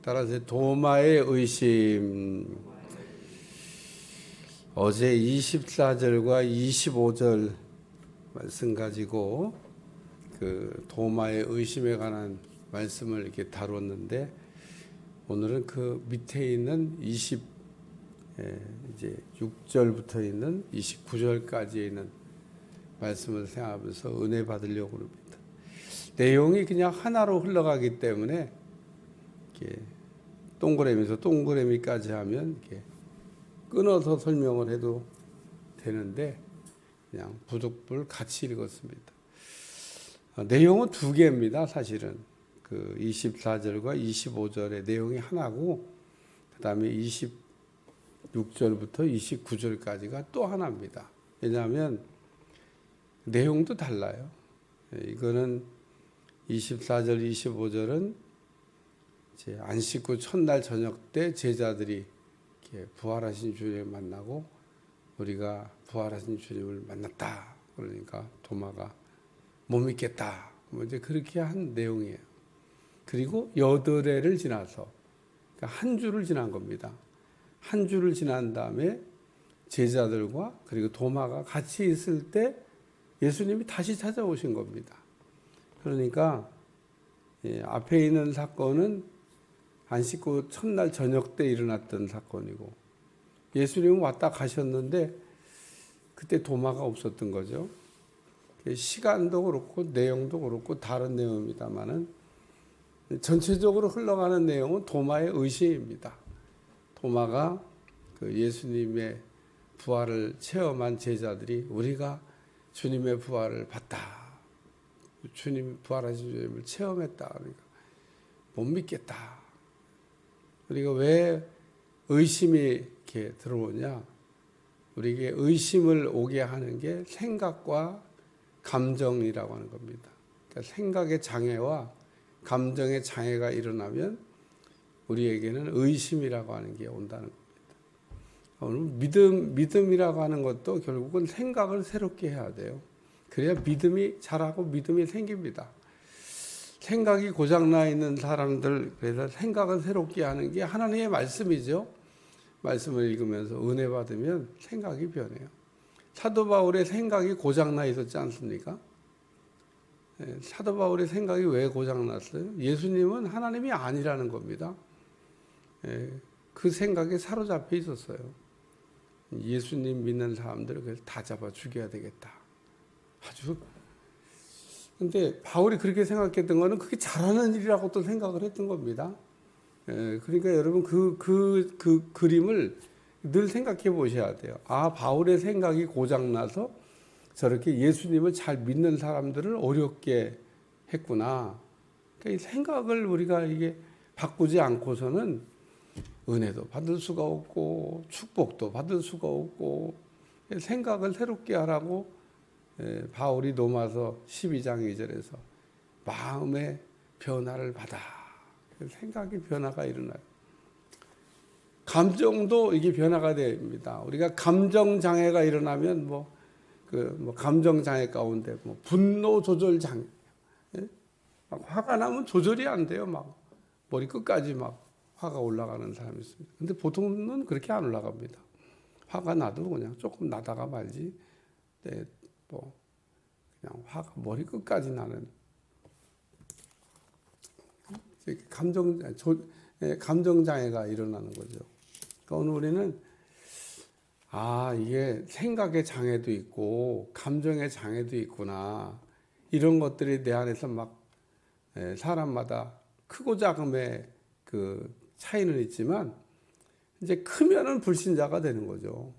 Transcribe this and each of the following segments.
따라서 도마의 의심. 어제 24절과 25절 말씀 가지고 그 도마의 의심에 관한 말씀을 이렇게 다뤘는데, 오늘은 그 밑에 있는 6절부터 있는 29절까지 있는 말씀을 생각하면서 은혜 받으려고 합니다. 내용이 그냥 하나로 흘러가기 때문에 이렇게 동그라미에서 동그라미까지 하면 이렇게 끊어서 설명을 해도 되는데, 그냥 부득불 같이 읽었습니다. 내용은 두 개입니다. 사실은 그 24절과 25절의 내용이 하나고, 그 다음에 26절부터 29절까지가 또 하나입니다. 왜냐하면 내용도 달라요. 이거는 24절, 25절은 이제 안식구 첫날 저녁 때 제자들이 이렇게 부활하신 주님을 만나고, 우리가 부활하신 주님을 만났다. 그러니까 도마가 못 믿겠다. 뭐 이제 그렇게 한 내용이에요. 그리고 8회를 지나서, 그러니까 한 주를 지난 겁니다. 한 주를 지난 다음에 제자들과 그리고 도마가 같이 있을 때 예수님이 다시 찾아오신 겁니다. 그러니까 앞에 있는 사건은 안식구 첫날 저녁 때 일어났던 사건이고, 예수님은 왔다 가셨는데 그때 도마가 없었던 거죠. 시간도 그렇고 내용도 그렇고 다른 내용입니다만은 전체적으로 흘러가는 내용은 도마의 의심입니다. 도마가 그 예수님의 부활을 체험한 제자들이 우리가 주님의 부활을 봤다, 주님 부활하신 주님을 체험했다, 그러니까 못 믿겠다. 우리가 왜 의심이 이렇게 들어오냐? 우리에게 의심을 오게 하는 게 생각과 감정이라고 하는 겁니다. 그러니까 생각의 장애와 감정의 장애가 일어나면 우리에게는 의심이라고 하는 게 온다는 겁니다. 오늘 믿음이라고 하는 것도 결국은 생각을 새롭게 해야 돼요. 그래야 믿음이 자라고 믿음이 생깁니다. 생각이 고장나 있는 사람들, 그래서 생각을 새롭게 하는 게 하나님의 말씀이죠. 말씀을 읽으면서 은혜 받으면 생각이 변해요. 사도 바울의 생각이 고장나 있었지 않습니까? 사도 바울의 생각이 왜 고장났어요? 예수님은 하나님이 아니라는 겁니다. 그 생각에 사로잡혀 있었어요. 예수님 믿는 사람들을 그래서 다 잡아 죽여야 되겠다. 아주. 근데 바울이 그렇게 생각했던 거는 그게 잘하는 일이라고 또 생각을 했던 겁니다. 그러니까 여러분 그 그림을 늘 생각해 보셔야 돼요. 아, 바울의 생각이 고장나서 저렇게 예수님을 잘 믿는 사람들을 어렵게 했구나. 그러니까 이 생각을 우리가 이게 바꾸지 않고서는 은혜도 받을 수가 없고 축복도 받을 수가 없고, 생각을 새롭게 하라고 바울이 로마서 12장 2절에서 마음의 변화를 받아. 생각의 변화가 일어나요. 감정도 이게 변화가 됩니다. 우리가 감정 장애가 일어나면 감정 장애 가운데 분노 조절 장애, 막 화가 나면 조절이 안 돼요. 막 머리 끝까지 막 화가 올라가는 사람이 있습니다. 근데 보통은 그렇게 안 올라갑니다. 화가 나도 그냥 조금 나다가 말지. 그냥 화가 머리 끝까지 나는 감정 장애가 일어나는 거죠. 그러니까 오늘 우리는 이게 생각의 장애도 있고 감정의 장애도 있구나. 이런 것들이 내 안에서 막 사람마다 크고 작음의 그 차이는 있지만, 이제 크면은 불신자가 되는 거죠.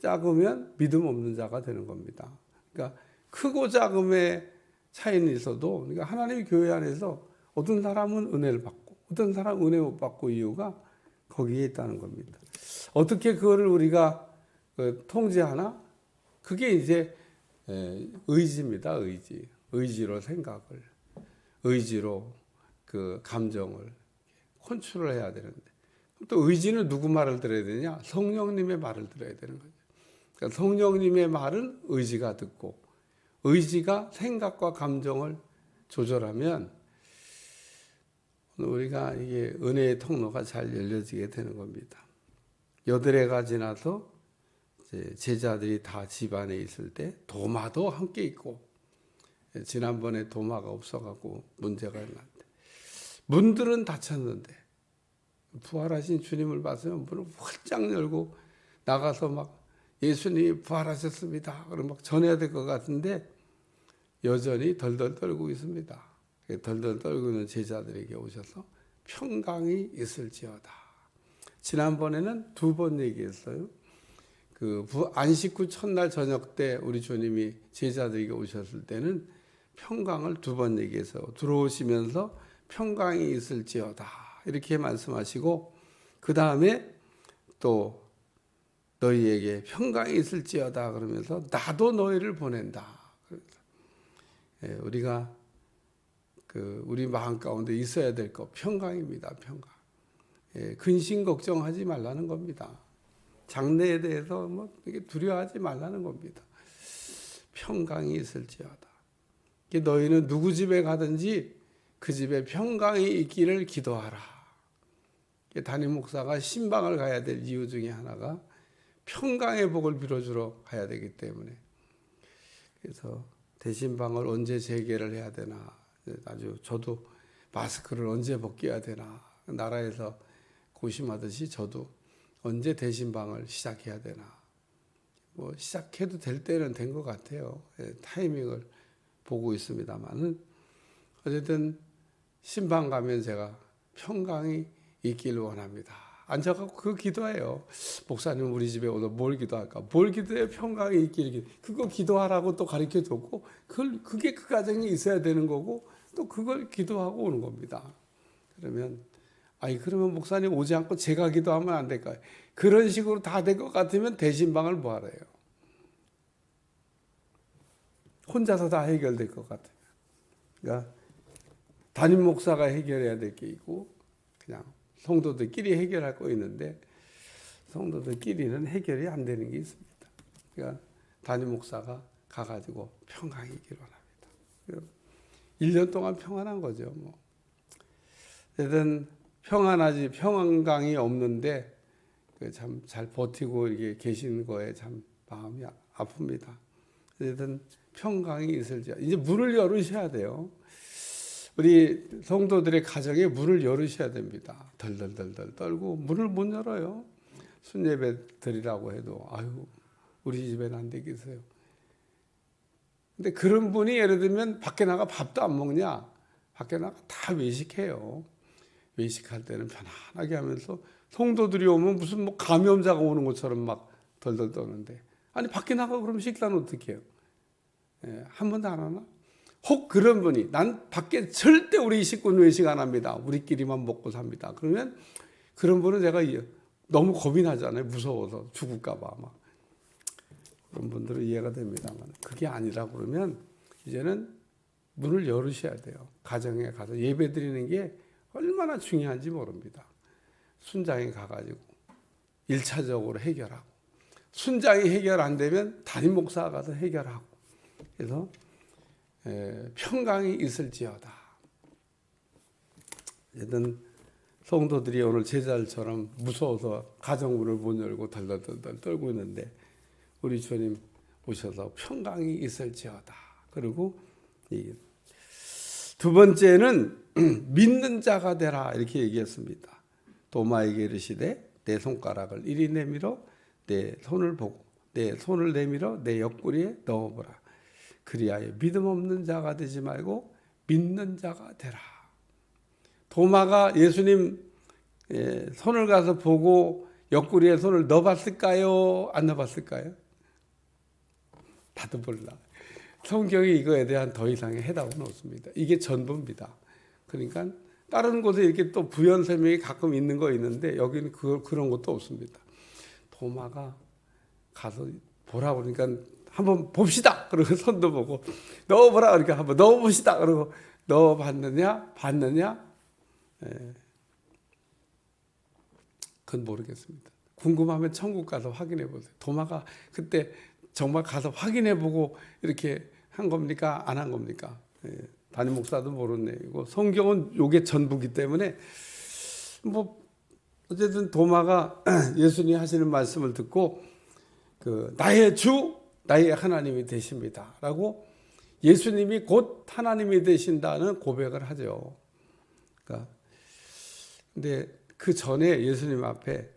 작으면 믿음 없는 자가 되는 겁니다. 그러니까 크고 작음의 차이는 있어도, 그러니까 하나님의 교회 안에서 어떤 사람은 은혜를 받고 어떤 사람은 은혜 못 받고, 이유가 거기에 있다는 겁니다. 어떻게 그거를 우리가 통제하나? 그게 이제 의지입니다. 의지로 생각을, 의지로 그 감정을 컨트롤해야 되는데, 또 의지는 누구 말을 들어야 되냐? 성령님의 말을 들어야 되는 거죠. 그러니까 성령님의 말은 의지가 듣고, 의지가 생각과 감정을 조절하면 우리가 이게 은혜의 통로가 잘 열려지게 되는 겁니다. 여드레가 지나서 제자들이 다 집안에 있을 때 도마도 함께 있고, 지난번에 도마가 없어갖고 문제가 일어났는데 문들은 닫혔는데 부활하신 주님을 봤으면 문을 활짝 열고 나가서 막 예수님이 부활하셨습니다. 그럼 막 전해야 될 것 같은데 여전히 덜덜 떨고 있습니다. 덜덜 떨고 있는 제자들에게 오셔서 평강이 있을지어다. 지난번에는 2번 얘기했어요. 그 안식 후 첫날 저녁 때 우리 주님이 제자들에게 오셨을 때는 평강을 2번 얘기해서 들어오시면서 평강이 있을지어다 이렇게 말씀하시고, 그 다음에 또 너희에게 평강이 있을지어다 그러면서 나도 너희를 보낸다. 우리가 우리 마음 가운데 있어야 될 것 평강입니다. 평강. 근심 걱정하지 말라는 겁니다. 장래에 대해서 뭐 두려워하지 말라는 겁니다. 평강이 있을지어다. 너희는 누구 집에 가든지 그 집에 평강이 있기를 기도하라. 담임 목사가 신방을 가야 될 이유 중에 하나가 평강의 복을 빌어주러 가야 되기 때문에. 그래서 대신방을 언제 재개를 해야 되나, 아주 저도 마스크를 언제 벗겨야 되나, 나라에서 고심하듯이 저도 언제 대신방을 시작해야 되나, 뭐 시작해도 될 때는 된 것 같아요. 타이밍을 보고 있습니다만은 어쨌든 신방 가면 제가 평강이 있기를 원합니다. 앉아갖고 그 기도해요. 목사님 우리 집에 오늘 뭘 기도할까? 뭘 기도해? 평강이 있기를. 그거 기도하라고 또 가르쳐줬고, 그게 그 가정에 있어야 되는 거고, 또 그걸 기도하고 오는 겁니다. 그러면 그러면 목사님 오지 않고 제가 기도하면 안 될까요? 그런 식으로 다 될 것 같으면 대신방을 뭐하래요? 혼자서 다 해결될 것 같아요. 그러니까 담임 목사가 해결해야 될 게 있고 그냥 성도들끼리 해결할 거 있는데 성도들끼리는 해결이 안 되는 게 있습니다. 그러니까 담임 목사가 가가지고 평강이 있기를 원합니다. 1년 동안 평안한 거죠. 뭐. 어쨌든 평안하지 평강이 없는데 참 잘 버티고 이렇게 계신 거에 참 마음이 아픕니다. 어쨌든 평강이 있을지 이제 문을 열으셔야 돼요. 우리 성도들의 가정에 문을 열으셔야 됩니다. 덜덜덜덜 떨고 문을 못 열어요. 순예배 드리라고 해도 우리 집에는 안 되겠어요. 근데 그런 분이 예를 들면 밖에 나가 밥도 안 먹냐? 밖에 나가 다 외식해요. 외식할 때는 편안하게 하면서 성도들이 오면 무슨 뭐 감염자가 오는 것처럼 막 덜덜 떠는데, 아니 밖에 나가 그러면 식사는 어떻게 해요? 한 번도 안 하나? 혹 그런 분이 난 밖에 절대 우리 식구는 외식 안 합니다. 우리끼리만 먹고 삽니다. 그러면 그런 분은 제가 너무 겁이 나잖아요. 무서워서 죽을까 봐 막. 그런 분들은 이해가 됩니다만 그게 아니라 그러면 이제는 문을 열으셔야 돼요. 가정에 가서 예배 드리는 게 얼마나 중요한지 모릅니다. 순장에 가가지고 1차적으로 해결하고, 순장이 해결 안 되면 담임 목사가 가서 해결하고, 그래서 평강이 있을지어다. 어쨌든 성도들이 오늘 제자들처럼 무서워서 가정문을 못 열고 덜덜덜 떨고 있는데 우리 주님 오셔서 평강이 있을지어다. 그리고 두 번째는 믿는 자가 되라 이렇게 얘기했습니다. 도마에게 이르시되 내 손가락을 이리 내밀어 내 손을 보고 내 손을 내밀어 내 옆구리에 넣어보라. 그리하여 믿음 없는 자가 되지 말고 믿는 자가 되라. 도마가 예수님 손을 가서 보고 옆구리에 손을 넣어봤을까요? 안 넣어봤을까요? 나도 몰라. 성경이 이거에 대한 더 이상의 해답은 없습니다. 이게 전부입니다. 그러니까 다른 곳에 이렇게 또 부연 설명이 가끔 있는 거 있는데 여기는 그런 것도 없습니다. 도마가 가서 보라 그러니까 한번 봅시다. 그러고 손도 보고 넣어보라 그러니까 한번 넣어봅시다. 그러고 넣어봤느냐 봤느냐 그건 모르겠습니다. 궁금하면 천국 가서 확인해 보세요. 도마가 그때 정말 가서 확인해 보고 이렇게 한 겁니까? 안 한 겁니까? 담임 목사도 모르는 얘기고 성경은 요게 전부기 때문에 뭐 어쨌든 도마가 예수님이 하시는 말씀을 듣고 그 나의 주 나의 하나님이 되십니다라고 예수님이 곧 하나님이 되신다는 고백을 하죠. 그러니까 근데 그 전에 예수님 앞에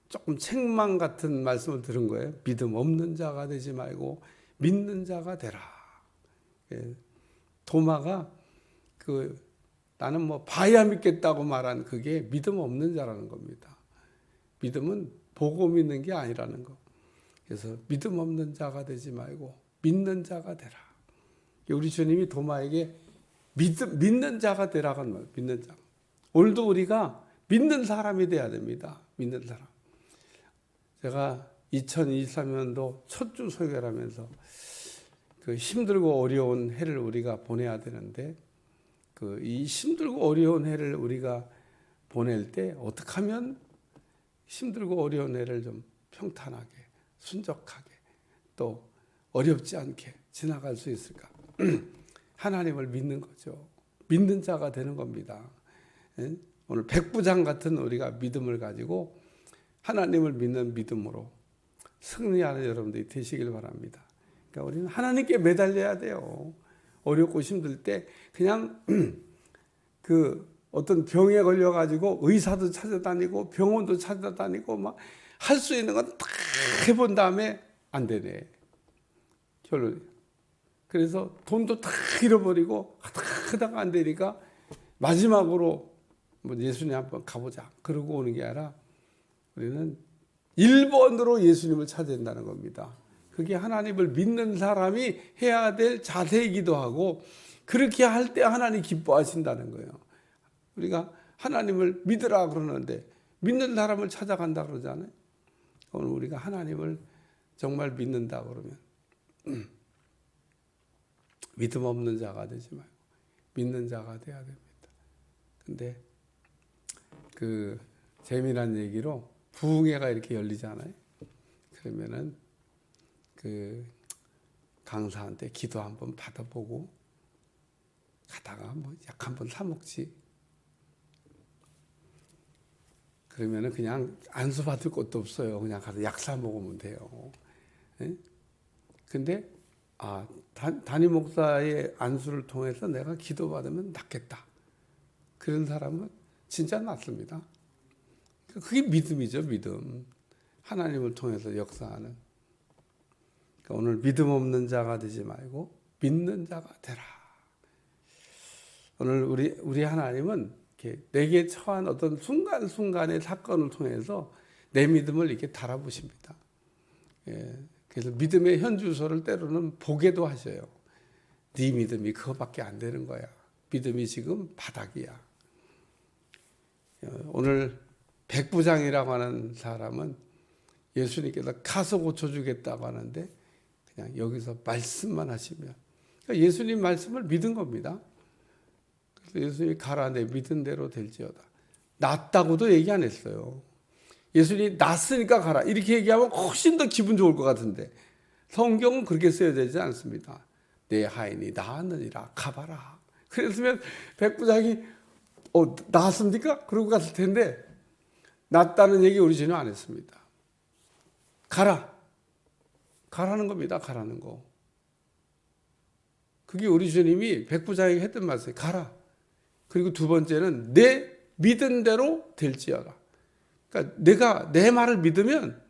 조금 책망 같은 말씀을 들은 거예요. 믿음 없는 자가 되지 말고 믿는 자가 되라. 도마가 그 나는 뭐 봐야 믿겠다고 말한 그게 믿음 없는 자라는 겁니다. 믿음은 보고 믿는 게 아니라는 거. 그래서 믿음 없는 자가 되지 말고 믿는 자가 되라. 우리 주님이 도마에게 믿는 자가 되라고 하는 말, 믿는 자. 오늘도 우리가 믿는 사람이 돼야 됩니다. 믿는 사람. 제가 2023년도 첫 주 설교를 하면서 그 힘들고 어려운 해를 우리가 보내야 되는데 그 이 힘들고 어려운 해를 우리가 보낼 때 어떻게 하면 힘들고 어려운 해를 좀 평탄하게 순적하게 또 어렵지 않게 지나갈 수 있을까? 하나님을 믿는 거죠. 믿는 자가 되는 겁니다. 오늘 백부장 같은 우리가 믿음을 가지고 하나님을 믿는 믿음으로 승리하는 여러분들이 되시길 바랍니다. 그러니까 우리는 하나님께 매달려야 돼요. 어렵고 힘들 때 그냥 그 어떤 병에 걸려가지고 의사도 찾아다니고 병원도 찾아다니고 막 할 수 있는 건 다 해본 다음에 안 되네. 결론. 그래서 돈도 다 잃어버리고 하다가 안 되니까 마지막으로 뭐 예수님 한번 가보자. 그러고 오는 게 아니라 우리는 1번으로 예수님을 찾아야 된다는 겁니다. 그게 하나님을 믿는 사람이 해야 될 자세이기도 하고 그렇게 할 때 하나님 기뻐하신다는 거예요. 우리가 하나님을 믿으라 그러는데 믿는 사람을 찾아간다 그러잖아요. 오늘 우리가 하나님을 정말 믿는다 그러면 믿음 없는 자가 되지 말고 믿는 자가 돼야 됩니다. 근데 그 재미난 얘기로 부흥회가 이렇게 열리잖아요. 그러면은 그 강사한테 기도 한번 받아보고 가다가 뭐 약 한번 사 먹지. 그러면은 그냥 안수 받을 것도 없어요. 그냥 가서 약 사 먹으면 돼요. 예? 근데 담임 목사의 안수를 통해서 내가 기도 받으면 낫겠다. 그런 사람은 진짜 낫습니다. 그게 믿음이죠, 믿음. 하나님을 통해서 역사하는. 그러니까 오늘 믿음 없는 자가 되지 말고 믿는 자가 되라. 오늘 우리 하나님은 이렇게 내게 처한 어떤 순간순간의 사건을 통해서 내 믿음을 이렇게 달아보십니다. 예, 그래서 믿음의 현주소를 때로는 보게도 하셔요. 네 믿음이 그거밖에 안 되는 거야. 믿음이 지금 바닥이야. 오늘 백부장이라고 하는 사람은 예수님께서 가서 고쳐주겠다고 하는데 그냥 여기서 말씀만 하시면 그러니까 예수님 말씀을 믿은 겁니다. 그래서 예수님이 가라 내 믿은 대로 될지어다. 낫다고도 얘기 안 했어요. 예수님이 낫으니까 가라 이렇게 얘기하면 훨씬 더 기분 좋을 것 같은데 성경은 그렇게 써야 되지 않습니다. 내 하인이 나았느니라 가봐라. 그랬으면 백부장이 나았습니까? 그러고 갔을 텐데 낫다는 얘기 우리 주님 안 했습니다. 가라는 겁니다. 가라는 거. 그게 우리 주님이 백부장에게 했던 말씀이에요. 가라. 그리고 두 번째는 내 믿은 대로 될지어다. 그러니까 내가 내 말을 믿으면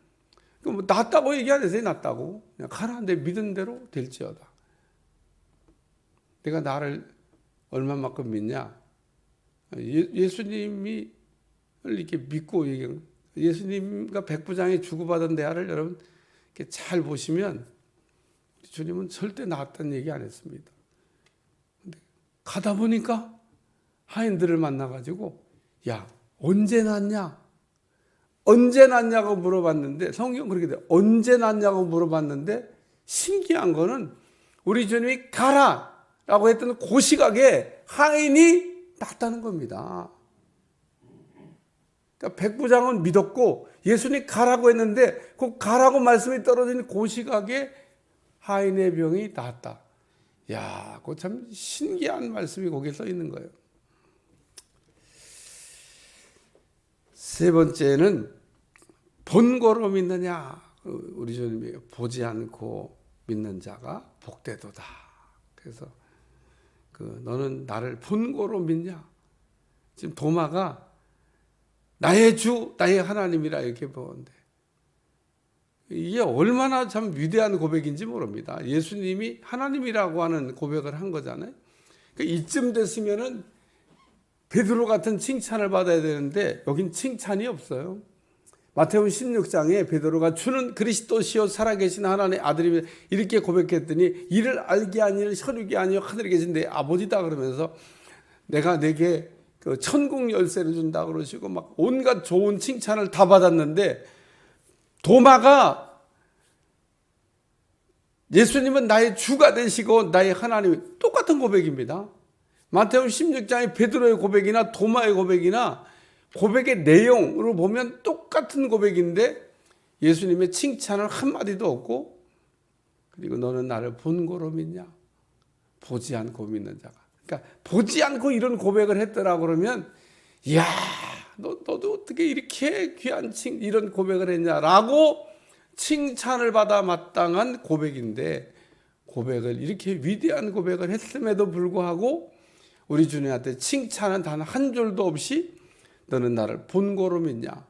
뭐 낫다고 얘기 안 했어요. 낫다고. 그냥 가라. 내 믿은 대로 될지어다. 내가 나를 얼마만큼 믿냐? 예수님이 이렇게 믿고 얘기하는 예수님과 백부장이 주고받은 대화를 여러분 이렇게 잘 보시면 주님은 절대 나았다는 얘기 안 했습니다. 근데 가다 보니까 하인들을 만나가지고 야 언제 낳냐? 언제 낳냐고 물어봤는데 성경 그렇게 돼요. 언제 낳냐고 물어봤는데 신기한 거는 우리 주님이 가라라고 했던 그 시각에 하인이 낳았다는 겁니다. 그러니까 백부장은 믿었고 예수님이 가라고 했는데 그 가라고 말씀이 떨어진 그 시각에 하인의 병이 낫다. 야, 그거 참 신기한 말씀이 거기에 써 있는 거예요. 세 번째는 본고로 믿느냐. 우리 주님이 보지 않고 믿는 자가 복되도다. 그래서 너는 나를 본고로 믿냐? 지금 도마가 나의 주, 나의 하나님이라 이렇게 보는데 이게 얼마나 참 위대한 고백인지 모릅니다. 예수님이 하나님이라고 하는 고백을 한 거잖아요. 그러니까 이쯤 됐으면은 베드로 같은 칭찬을 받아야 되는데 여긴 칭찬이 없어요. 마태복음 16장에 베드로가 주는 그리스도시요 살아계신 하나님의 아들이며 이렇게 고백했더니 이를 알게 아니를 혈육이 아니요 하늘에 계신 내 아버지다 그러면서 내가 내게 그 천국 열쇠를 준다 그러시고 막 온갖 좋은 칭찬을 다 받았는데 도마가 예수님은 나의 주가 되시고 나의 하나님 똑같은 고백입니다. 마태복음 16장의 베드로의 고백이나 도마의 고백이나 고백의 내용으로 보면 똑같은 고백인데 예수님의 칭찬을 한마디도 없고 그리고 너는 나를 본고로 믿냐? 보지 않고 믿는 자가. 그러니까 보지 않고 이런 고백을 했더라 그러면 이야 너도 어떻게 이렇게 귀한 이런 고백을 했냐라고 칭찬을 받아 마땅한 고백인데 고백을 이렇게 위대한 고백을 했음에도 불구하고 우리 주님한테 칭찬은 단 한 줄도 없이 너는 나를 본고로 믿냐?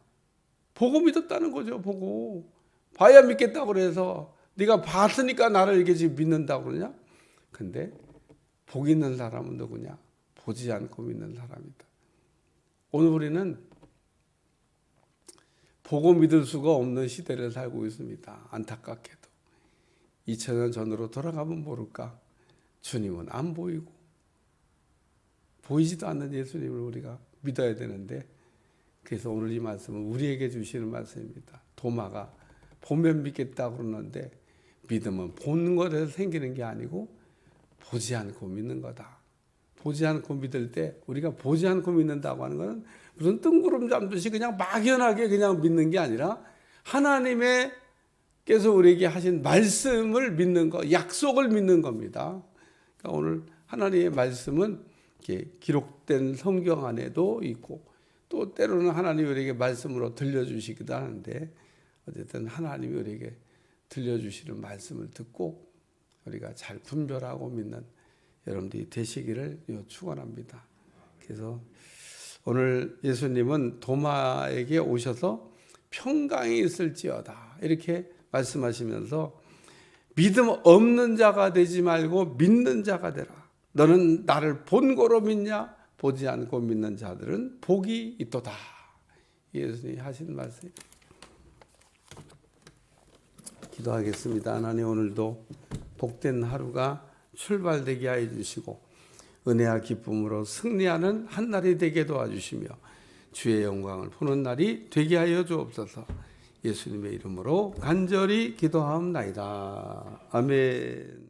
보고 믿었다는 거죠. 보고 봐야 믿겠다고 그래서 네가 봤으니까 나를 이렇게 지금 믿는다고 그러냐? 근데 복 있는 사람은 누구냐? 보지 않고 믿는 사람이다. 오늘 우리는 보고 믿을 수가 없는 시대를 살고 있습니다. 안타깝게도 2000년 전으로 돌아가면 모를까? 주님은 안 보이고 보이지도 않는 예수님을 우리가 믿어야 되는데 그래서 오늘 이 말씀은 우리에게 주시는 말씀입니다. 도마가 보면 믿겠다 그러는데 믿음은 보는 것에서 생기는 게 아니고 보지 않고 믿는 거다. 보지 않고 믿을 때 우리가 보지 않고 믿는다고 하는 것은 무슨 뜬구름 잡듯이 그냥 막연하게 그냥 믿는 게 아니라 하나님께서 우리에게 하신 말씀을 믿는 거, 약속을 믿는 겁니다. 그러니까 오늘 하나님의 말씀은 이렇게 기록된 성경 안에도 있고 또 때로는 하나님이 우리에게 말씀으로 들려주시기도 하는데 어쨌든 하나님이 우리에게 들려주시는 말씀을 듣고 우리가 잘 분별하고 믿는 여러분들이 되시기를 축원합니다. 그래서 오늘 예수님은 도마에게 오셔서 평강이 있을지어다 이렇게 말씀하시면서 믿음 없는 자가 되지 말고 믿는 자가 되라. 너는 나를 본고로 믿냐? 보지 않고 믿는 자들은 복이 있도다. 예수님이 하신 말씀. 기도하겠습니다. 하나님 오늘도 복된 하루가 출발되게 하여 주시고 은혜와 기쁨으로 승리하는 한 날이 되게 도와주시며 주의 영광을 보는 날이 되게 하여 주옵소서. 예수님의 이름으로 간절히 기도하옵나이다. 아멘.